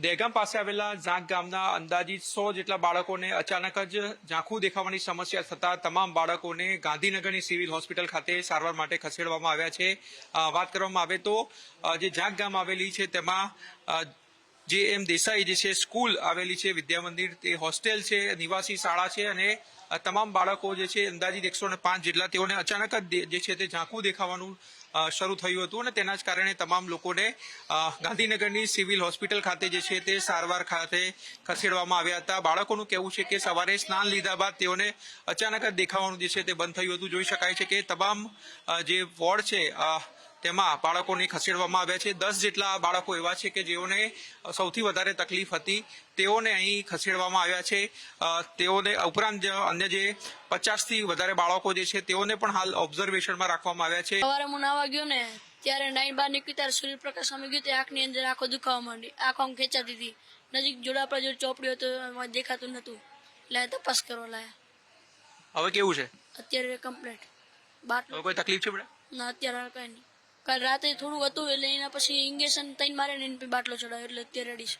દહેગામ પાસે આવેલા ઝાંખ ગામના અંદાજિત 100 જેટલા બાળકોને અચાનક જ ઝાંખું દેખાવાની સમસ્યા થતા તમામ બાળકોને ગાંધીનગરની સિવિલ હોસ્પિટલ ખાતે સારવાર માટે ખસેડવામાં આવ્યા છે। વાત કરવામાં આવે તો જે ઝાંખ ગામ આવેલી છે તેમાં જે એમ દેસાઈ જે છે સ્કૂલ આવેલી છે, વિદ્યા મંદિર, તે હોસ્ટેલ છે, નિવાસી શાળા છે અને તમામ બાળકો જે છે અંદાજિત 105 જેટલા તેઓને અચાનક જ જે છે તે ઝાંખું દેખાવાનું શરૂ થયું હતું અને તેના જ કારણે તમામ લોકોને ગાંધીનગરની સિવિલ હોસ્પિટલ ખાતે જે છે તે સારવાર ખાતે ખસેડવામાં આવ્યા હતા। બાળકોનું કહેવું છે કે સવારે સ્નાન લીધા બાદ તેઓને અચાનક જ દેખાવાનું જે છે તે બંધ થયું હતું। જોઈ શકાય છે કે તમામ જે વોર્ડ છે તેમાં બાળકોને ખસેડવામાં આવ્યા છે। 10 જેટલા બાળકો એવા છે કે જેઓને સૌથી વધારે તકલીફ હતી તેઓને અહીં ખસેડવામાં આવ્યા છે। તેઓને ઉપરાંત અન્ય જે 50 થી વધારે બાળકો જે છે તેઓને પણ હાલ ઓબ્ઝર્વેશનમાં રાખવામાં આવ્યા છે। સવારે હું નાવા ગયો ને ત્યારે નાઈન બહાર નીકળી ત્યારે સૂર્યપ્રકાશ સામે ગયો ત્યારે આંખની અંદર આંખો દુખાવા માંડી, આંખો આમ ખેંચાતી હતી। નજીક જોડાપડા જોડે ચોપડી હતો એમાં દેખાતું નતું એટલે તપાસ કરવા લાયા। હવે કેવું છે? અત્યારે કમ્પ્લીટ બાટલો કોઈ તકલીફ છે બેટા? ના અત્યારે કઈ નહીં, કાલ રાતે થોડું હતું એટલે એના પછી ઇન્જેક્શન 3 મારે ને બાટલો ચડાવ્યો એટલે અત્યારે રેડી છે।